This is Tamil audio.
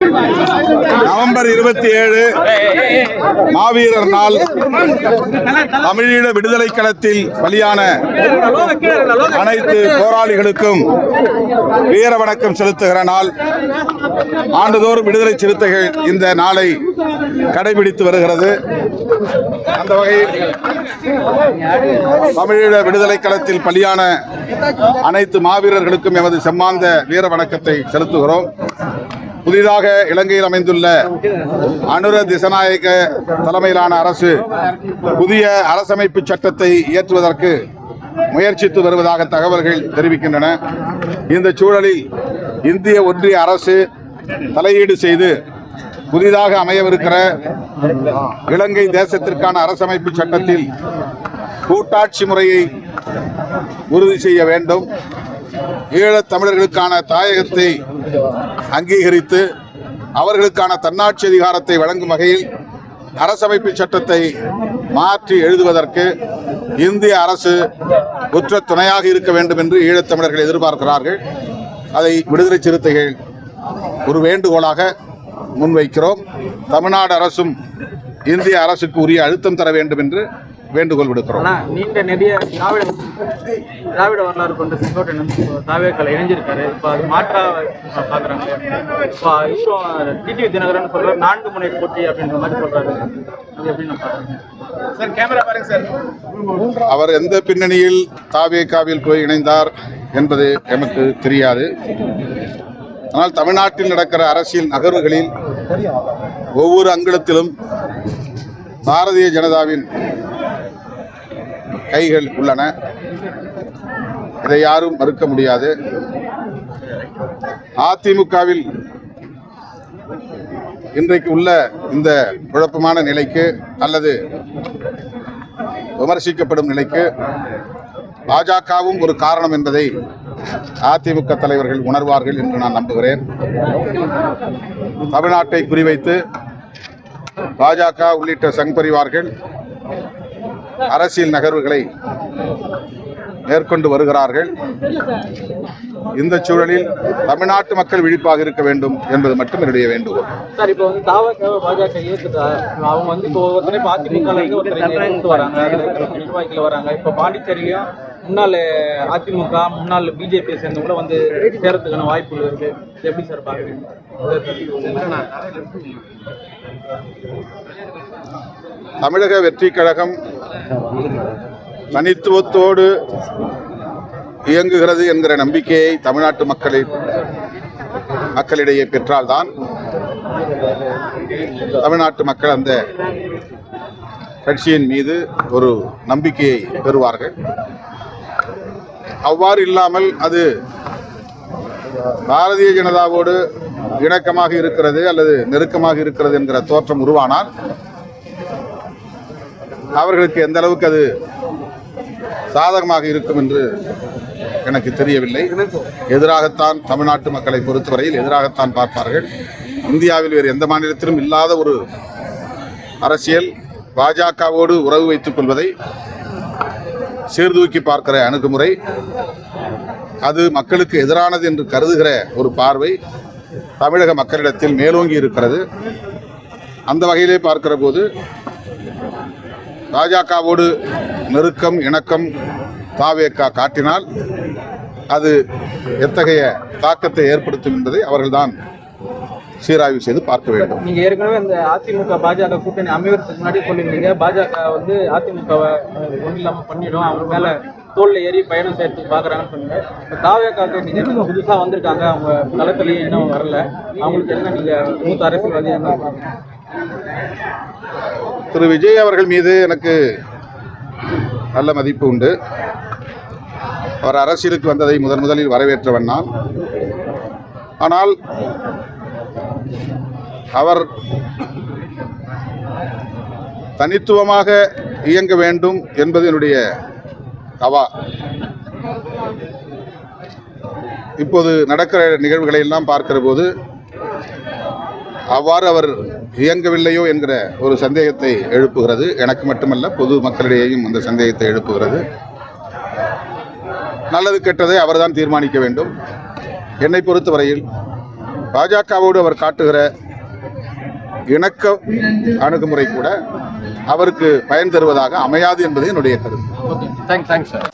நவம்பர் 27 மாவீரர் நாள். தமிழீழ விடுதலை களத்தில் பலியான அனைத்து போராளிகளுக்கும் வீர வணக்கம் செலுத்துகிற நாள். ஆண்டுதோறும் விடுதலை சிறுத்தைகள் இந்த நாளை கடைபிடித்து வருகிறது. அந்த வகையில் தமிழீழ விடுதலை களத்தில் பலியான அனைத்து மாவீரர்களுக்கும் எமது செம்மாந்த வீர வணக்கத்தை செலுத்துகிறோம். புதிதாக இலங்கையில் அமைந்துள்ள அனுர திசநாயக தலைமையிலான அரசு புதிய அரசமைப்பு சட்டத்தை இயற்றுவதற்கு முயற்சித்து வருவதாக தகவல்கள் தெரிவிக்கின்றன. இந்த சூழலில் இந்திய ஒன்றிய அரசு தலையீடு செய்து புதிதாக அமையவிருக்கிற இலங்கை தேசத்திற்கான அரசமைப்பு சட்டத்தில் கூட்டாட்சி முறையை உறுதி செய்ய வேண்டும். ஈழத் தமிழர்களுக்கான தாயகத்தை அங்கீகரித்து அவர்களுக்கான தன்னாட்சி அதிகாரத்தை வழங்கும் வகையில் அரசமைப்பு சட்டத்தை மாற்றி எழுதுவதற்கு இந்திய அரசு உற்ற துணையாக இருக்க வேண்டும் என்று ஈழத் தமிழர்கள் எதிர்பார்க்கிறார்கள். அதை விடுதலை சிறுத்தைகள் ஒரு வேண்டுகோளாக முன்வைக்கிறோம். தமிழ்நாடு அரசும் இந்திய அரசுக்கு உரிய அழுத்தம் தர வேண்டும் என்று வேண்டுகோள் விடுக்கிறோம். நீண்ட நெடிய திராவிட வரலாறு கொண்ட செங்கோட்டையன் தாவேக்கள் இணைஞ்சிருக்காரு. இப்போ அது மாற்றா பார்க்குறாங்க. இப்போ இப்போ டிடிவி தினகரன் சொல்றாரு 4 முனை போட்டி அப்படின்ற மாதிரி சொல்றாரு. அது எப்படின்னு சார் கேமரா பாருங்க சார். அவர் எந்த பின்னணியில் தாவேகாவில் போய் இணைந்தார் என்பது எமக்கு தெரியாது. ஆனால் தமிழ்நாட்டில் நடக்கிற அரசியல் நகர்வுகளில் ஒவ்வொரு அங்குலத்திலும் பாரதிய ஜனதாவின் கைகள் உள்ளன. இதை யாரும் மறுக்க முடியாது. அதிமுகவில் இன்றைக்கு உள்ள இந்த குழப்பமான நிலைக்கு அல்லது விமர்சிக்கப்படும் நிலைக்கு பாஜகவும் ஒரு காரணம் என்பதை அதிமுக தலைவர்கள் உணர்வார்கள் என்று நான் நம்புகிறேன். தமிழ்நாட்டை குறிவைத்து பாஜக உள்ளிட்ட சங் பரிவார்கள் அரசியல் நகர்வுகளை மேற்கொண்டு வருகிறார்கள். இந்த சூழலில் தமிழ்நாட்டு மக்கள் விழிப்பாக இருக்க வேண்டும் என்பது மட்டும் என்னுடைய வேண்டுகோள். சார், இப்போ வந்து பாஜக ஏற்றுதா? அவங்க வந்து இப்போ ஒருத்தரே அதிமுக வராங்க, நிர்வாகிகள் வராங்க. இப்போ பாண்டிச்சேரியிலையும் முன்னாள் அதிமுக முன்னாள் பிஜேபியை சேர்ந்தவங்களும் வந்து சேரத்துக்கான வாய்ப்புகள் இருக்கு. எப்படி சார் பாக்குறீங்க? தமிழக வெற்றி கழகம் தனித்துவத்தோடு இயங்குகிறது என்கிற நம்பிக்கையை தமிழ்நாட்டு மக்களிடையே பெற்றால்தான் தமிழ்நாட்டு மக்கள் அந்த கட்சியின் மீது ஒரு நம்பிக்கையை பெறுவார்கள். அவ்வாறு இல்லாமல் அது பாரதிய ஜனதாவோடு இணக்கமாக இருக்கிறது அல்லது நெருக்கமாக இருக்கிறது என்கிற தோற்றம் உருவானால் அவர்களுக்கு எந்த அளவுக்கு அது சாதகமாக இருக்கும் என்று எனக்கு தெரியவில்லை. எதிராகத்தான் தமிழ்நாட்டு மக்களை பொறுத்தவரையில் எதிராகத்தான் பார்ப்பார்கள். இந்தியாவில் வேறு எந்த மாநிலத்திலும் இல்லாத ஒரு அரசியல் பாஜகவோடு உறவு வைத்துக் கொள்வதை சீர்தூக்கி பார்க்கிற அணுகுமுறை, அது மக்களுக்கு எதிரானது என்று கருதுகிற ஒரு பார்வை தமிழக மக்களிடத்தில் மேலோங்கி இருக்கிறது. அந்த வகையிலே பார்க்கிற போது பாஜகவோடு நெருக்கம் இணக்கம் தாவேகா காட்டினால் அது எத்தகைய தாக்கத்தை ஏற்படுத்தும் என்பதை அவர்கள்தான் சீராய்வு செய்து பார்க்க வேண்டும். நீங்க ஏற்கனவே இந்த அதிமுக பாஜக கூட்டணி அமைவதற்கு முன்னாடி சொல்லியிருந்தீங்க, பாஜக வந்து அதிமுகவை ஒன்றும் இல்லாமல் பண்ணிடும், அவங்க மேல தோல்ல ஏறி பயணம் செய்யறதுக்கு பாக்குறாங்கன்னு சொன்னீங்க. தாவேகாவுக்கு நீங்க புதுசா வந்திருக்காங்க, அவங்க களத்திலேயே இன்னும் வரல, அவங்களுக்கு என்ன நீங்க மூத்த அரசியல்வாதி என்ன? திரு விஜய் அவர்கள் மீது எனக்கு நல்ல மதிப்பு உண்டு. அவர் அரசியலுக்கு வந்ததை முதலில் வரவேற்றவன் நான். ஆனால் அவர் தனித்துவமாக இயங்க வேண்டும் என்பது என்னுடைய கவா. இப்போது நடக்கிற நிகழ்வுகளை எல்லாம் பார்க்கிற போது அவ்வாறு அவர் இயங்கவில்லையோ என்கிற ஒரு சந்தேகத்தை எழுப்புகிறது. எனக்கு மட்டுமல்ல, பொது மக்களிடையேயும் அந்த சந்தேகத்தை எழுப்புகிறது. நல்லது கெட்டதை அவர்தான் தீர்மானிக்க வேண்டும். என்னை பொறுத்தவரையில் பாஜகவோடு அவர் காட்டுகிற இணக்க அணுகுமுறை கூட அவருக்கு பயன் தருவதாக அமையாது என்பது என்னுடைய கருத்து. Okay, thanks sir.